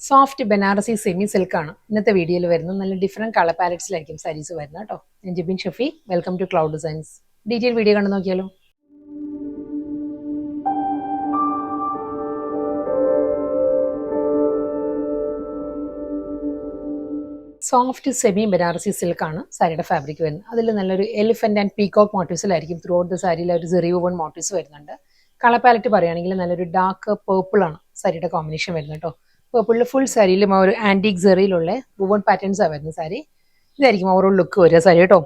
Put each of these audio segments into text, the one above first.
Soft Banarasi semi സിൽക്കാണ് ഇന്നത്തെ വീഡിയോയിൽ വരുന്നത്. നല്ല ഡിഫറെൻറ്റ് കളർ പാലറ്റ്സിലായിരിക്കും സാരീസ് വരുന്നത് കേട്ടോ. ഞാൻ Jibin Shafi, welcome to cloud designs. Detail video കണ്ടു നോക്കിയാലോ. സോഫ്റ്റ് സെമി ബനാറസി സിൽക്കാണ് സാരിയുടെ ഫാബ്രിക് വരുന്നത്. അതിൽ നല്ലൊരു എലിഫന്റ് ആൻഡ് പീകോക്ക് മോട്ടീവ്സിലായിരിക്കും ത്രൂ ഔട്ട് ദ സാരിയിൽ ഒരു സെറി വുവൺ മോട്ടീവ്സ് വരുന്നുണ്ട്. കളർ പാലറ്റ് പറയുകയാണെങ്കിൽ നല്ലൊരു ഡാർക്ക് പേർപ്പിൾ ആണ് സാരിയുടെ കോമ്പിനേഷൻ വരുന്നത് കേട്ടോ. പേർപ്പിളിൽ ഫുൾ സാരിയിലും ആ ഒരു ആന്റിക് സെറിയിലുള്ള വുവൺ പാറ്റേൺസ് ആണ് വരുന്നത് സാരി. ഇതായിരിക്കും ഓവറോൾ ലുക്ക് വരിക സാരി കേട്ടോ.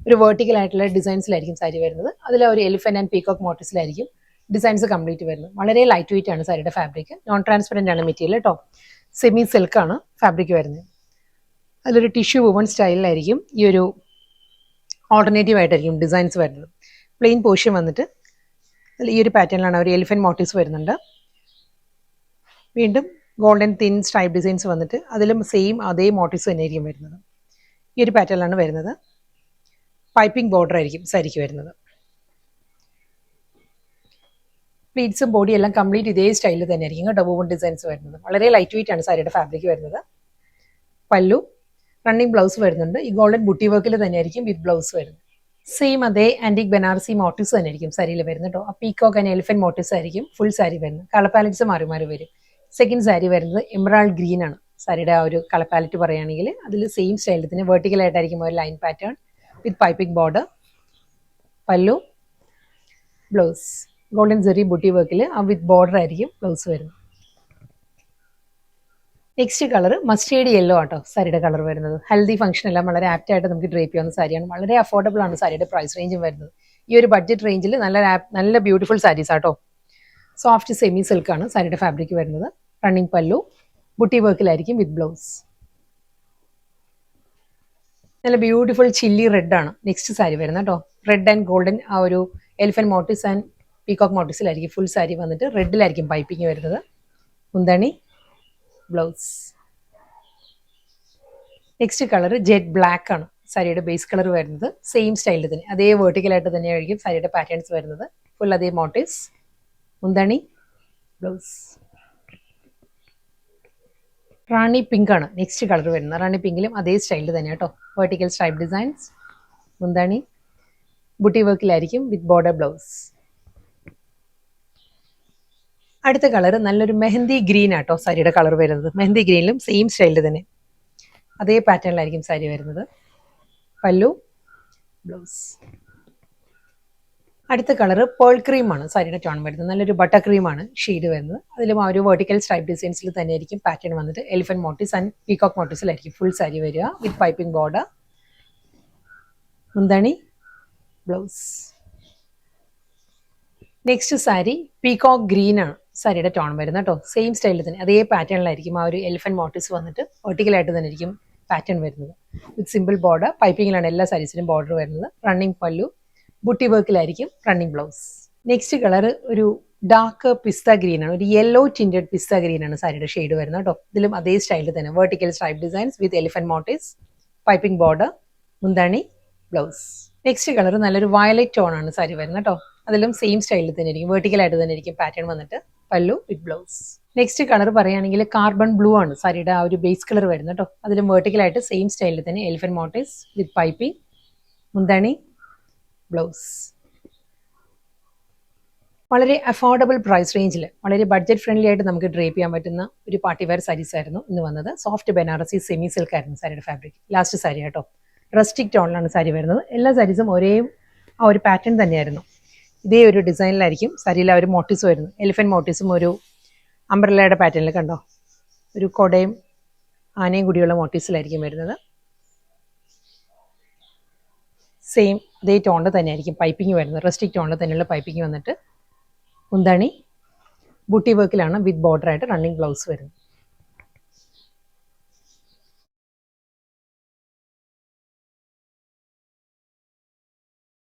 ഒരു വെർട്ടിക്കൽ ആയിട്ടുള്ള ഡിസൈൻസിലായിരിക്കും സാരി വരുന്നത്. അതിൽ ഒരു എലിഫന്റ് ആൻഡ് പീകോക്ക് മോട്ടീവ്സിലായിരിക്കും ഡിസൈൻസ് കംപ്ലീറ്റ് വരുന്നത്. വളരെ ലൈറ്റ് വെയിറ്റ് ആണ് സാരിയുടെ ഫാബ്രിക്. നോൺ ട്രാൻസ്പെറന്റ് ആണ് മെറ്റീരിയൽ കേട്ടോ. സെമി സിൽക്കാണ് ഫാബ്രിക് വരുന്നത്. അതിലൊരു ടിഷ്യൂ വുവൺ സ്റ്റൈലിലായിരിക്കും ഈ ഒരു ഓൾട്ടർനേറ്റീവ് ആയിട്ടായിരിക്കും ഡിസൈൻസ് വരുന്നത്. പ്ലെയിൻ പോർഷൻ വന്നിട്ട് ഈ ഒരു പാറ്റേണിലാണ് ഒരു എലിഫന്റ് മോട്ടീവ്സ് വരുന്നുണ്ട്. വീണ്ടും ഗോൾഡൻ തിൻ സ്ട്രൈപ്പ് ഡിസൈൻസ് വന്നിട്ട് അതിലും സെയിം അതേ മോട്ടീവ്സ് തന്നെയായിരിക്കും വരുന്നത്. ഈ ഒരു പാറ്റേണിലാണ് വരുന്നത്. പൈപ്പിംഗ് ബോർഡർ ആയിരിക്കും സാരിക്ക് വരുന്നത്. പ്ലീറ്റ്സും ബോഡിയും എല്ലാം കംപ്ലീറ്റ് ഇതേ സ്റ്റൈലിൽ തന്നെയായിരിക്കും കേട്ടോ വുവൺ ഡിസൈൻസ് വരുന്നത്. വളരെ ലൈറ്റ് വെയിറ്റ് ആണ് സാരിയുടെ ഫാബ്രിക് വരുന്നത്. പല്ലു റണ്ണിങ് ബ്ലൗസ് വരുന്നുണ്ട്. ഈ ഗോൾഡൻ ബുട്ടി വർക്കിൽ തന്നെയായിരിക്കും വിത്ത് ബ്ലൗസ് വരുന്നത്. സെയിം അതേ ആന്റിക് ബനാറസി മോട്ടീവ്സ് തന്നെയായിരിക്കും സാരിയിൽ വരുന്നത് കേട്ടോ. ആ പീകോക്ക് ആൻഡ് എലിഫന്റ് മോട്ടീവ്സ് ആയിരിക്കും ഫുൾ സാരി വരുന്നത്. കളർ പാലറ്റ്സ് മാറി മാറി വരും. സെക്കൻഡ് സാരി വരുന്നത് എമറാൾഡ് ഗ്രീൻ ആണ് സാരിയുടെ ആ ഒരു കളർ പാലറ്റ് പറയുകയാണെങ്കിൽ. അതിൽ സെയിം സ്റ്റൈലിൽ തന്നെ വെർട്ടിക്കൽ ആയിട്ടായിരിക്കും ഒരു ലൈൻ പാറ്റേൺ വിത്ത് പൈപ്പിംഗ് ബോർഡർ. പല്ലു ബ്ലൗസ് ഗോൾഡൻ സെറി ബുട്ടി വർക്കിൽ ആ വിത്ത് ബോർഡർ ആയിരിക്കും ബ്ലൗസ് വരുന്നത്. നെക്സ്റ്റ് കളർ മസ്റ്റേർഡ് യെല്ലോ ആട്ടോ സാരിയുടെ കളർ വരുന്നത്. ഹെൽത്തി ഫംഗ്ഷൻ എല്ലാം വളരെ ആപ്റ്റ് ആയിട്ട് നമുക്ക് ഡ്രേപ്പ് ചെയ്യാവുന്ന സാരിയാണ്. വളരെ അഫോർഡബിൾ ആണ് സാരിയുടെ പ്രൈസ് റേഞ്ചും വരുന്നത്. ഈ ഒരു ബഡ്ജറ്റ് റേഞ്ചിൽ നല്ല ബ്യൂട്ടിഫുൾ സാരീസ് ആട്ടോ. സോഫ്റ്റ് സെമി സിൽക്കാണ് സാരിയുടെ ഫാബ്രിക് വരുന്നത്. റണ്ണിങ് പല്ലു ബുട്ടി വർക്കിലായിരിക്കും വിത്ത് ബ്ലൗസ്. നല്ല ബ്യൂട്ടിഫുൾ ചില്ലി റെഡ് ആണ് നെക്സ്റ്റ് സാരി വരുന്നത് കേട്ടോ. റെഡ് ആൻഡ് ഗോൾഡൻ ആ ഒരു എലിഫന്റ് മോട്ടീവ്സ് ആൻഡ് പീകോക്ക് മോട്ടീവ്സിലായിരിക്കും ഫുൾ സാരി വന്നിട്ട് റെഡിലായിരിക്കും പൈപ്പിംഗ് വരുന്നത്. മുന്താണി blouse. Next colour jet black ആണ് സാരിയുടെ ബേസ് കളർ വരുന്നത്. സെയിം സ്റ്റൈലിൽ തന്നെ അതേ വെർട്ടിക്കലായിട്ട് തന്നെയായിരിക്കും സാരിയുടെ പാറ്റേൺസ് വരുന്നത്. ഫുൾ അതേ മോട്ടീവ്സ്. മുന്താണി ബ്ലൗസ്. റാണി പിങ്ക് ആണ് നെക്സ്റ്റ് കളർ വരുന്നത്. റാണി പിങ്കിലും അതേ സ്റ്റൈലിൽ തന്നെ കേട്ടോ. Vertical stripe designs. മുന്താണി ബുട്ടി വർക്കിലായിരിക്കും വിത്ത് ബോർഡർ ബ്ലൗസ്. അടുത്ത കളർ നല്ലൊരു മെഹന്തി ഗ്രീൻ ആട്ടോ സാരിയുടെ കളർ വരുന്നത്. മെഹന്തി ഗ്രീനിലും സെയിം സ്റ്റൈലിൽ തന്നെ അതേ പാറ്റേണിലായിരിക്കും സാരി വരുന്നത്. പല്ലു ബ്ലൗസ്. അടുത്ത കളർ പേൾ ക്രീം ആണ് സാരിയുടെ ടോൺ വരുന്നത്. നല്ലൊരു ബട്ടർ ക്രീമാണ് ഷെയ്ഡ് വരുന്നത്. അതിലും ആ ഒരു വെർട്ടിക്കൽ സ്ട്രൈപ്പ് ഡിസൈൻസിൽ തന്നെയായിരിക്കും പാറ്റേൺ വന്നിട്ട് എലിഫന്റ് മോട്ടീവ്സ് ആൻഡ് പീകോക്ക് മോട്ടീവ്സിലായിരിക്കും ഫുൾ സാരി വരിക വിത്ത് പൈപ്പിംഗ് ബോർഡർ. മുന്താണി blouse. Next sari peacock green ആണ് സാരിയുടെ ടോൺ വരുന്നത് കേട്ടോ. സെയിം സ്റ്റൈലിൽ തന്നെ അതേ പാറ്റേണിലായിരിക്കും ആ ഒരു എലിഫന്റ് മോട്ടീവ്സ് വന്നിട്ട് വെർട്ടിക്കലായിട്ട് തന്നെ ആയിരിക്കും പാറ്റേൺ വരുന്നത് വിത്ത് സിമ്പിൾ ബോർഡർ. പൈപ്പിങ്ങിലാണ് എല്ലാ സാരീസിനും ബോർഡർ വരുന്നത്. റണ്ണിങ് പല്ലു ബുട്ടി വർക്കിലായിരിക്കും റണ്ണിങ് ബ്ലൗസ്. നെക്സ്റ്റ് കളർ ഒരു ഡാർക്ക് പിസ്ത ഗ്രീൻ ആണ്. ഒരു യെല്ലോ ടിൻറ്റഡ് പിസ്ത ഗ്രീൻ ആണ് സാരിയുടെ ഷെയ്ഡ് വരുന്നത് കേട്ടോ. ഇതിലും അതേ സ്റ്റൈലിൽ തന്നെ വെർട്ടിക്കൽ സ്ട്രൈപ്പ് ഡിസൈൻസ് വിത്ത് എലിഫന്റ് മോട്ടീവ്സ് പൈപ്പിംഗ് ബോർഡർ. മുന്താണി ബ്ലൗസ്. നെക്സ്റ്റ് കളർ നല്ലൊരു വയലറ്റ് ടോൺ ആണ് സാരി വരുന്നത് കേട്ടോ. അതിലും സെയിം സ്റ്റൈലിൽ തന്നെ ആയിരിക്കും വെർട്ടിക്കലായിട്ട് തന്നെ ആയിരിക്കും പാറ്റേൺ വന്നിട്ട് പല്ലു വിത്ത് ബ്ലൗസ്. നെക്സ്റ്റ് കളർ പറയുകയാണെങ്കിൽ കാർബൺ ബ്ലൂ ആണ് സാരിയുടെ ആ ഒരു ബേസ് കളർ വരുന്നത് കേട്ടോ. അതിലും വെർട്ടിക്കലായിട്ട് സെയിം സ്റ്റൈലിൽ തന്നെ എലിഫന്റ് മോട്ടീവ്സ് വിത്ത് പൈപ്പിംഗ്. മുന്താണി ബ്ലൗസ്. വളരെ അഫോർഡബിൾ പ്രൈസ് റേഞ്ചിൽ വളരെ ബഡ്ജറ്റ് ഫ്രണ്ട്ലി ആയിട്ട് നമുക്ക് ഡ്രേപ്പ് ചെയ്യാൻ പറ്റുന്ന ഒരു പാർട്ടി വെയർ സാരീസ് ആയിരുന്നു ഇന്ന് വന്നത്. സോഫ്റ്റ് ബനാറസി സെമി സിൽക്ക് ആയിരുന്നു സാരിയുടെ ഫാബ്രിക്. ലാസ്റ്റ് സാരി കേട്ടോ. റസ്റ്റിക് ടോണിലാണ് സാരി വരുന്നത്. എല്ലാ സാരീസും ഒരേ ആ ഒരു പാറ്റേൺ തന്നെയായിരുന്നു. ഇതേ ഒരു ഡിസൈനിലായിരിക്കും സാരിയിൽ ആ ഒരു മോട്ടീവ്സ് വരുന്നത്. എലിഫന്റ് മോട്ടീവ്സും ഒരു അംബ്രല്ലയുടെ പാറ്റേണിൽ കണ്ടോ ഒരു കൊടയും ആനയും കൂടിയുള്ള മോട്ടീവ്സിലായിരിക്കും വരുന്നത്. സെയിം അതേ ടോണിൽ തന്നെയായിരിക്കും പൈപ്പിംഗ് വരുന്നത്. റസ്റ്റിക് ടോണിൽ തന്നെയുള്ള പൈപ്പിംഗ് വന്നിട്ട് മുന്താണി ബുട്ടി വർക്കിലാണ് വിത്ത് ബോർഡർ ആയിട്ട് റണ്ണിങ് ബ്ലൗസ് വരുന്നത്.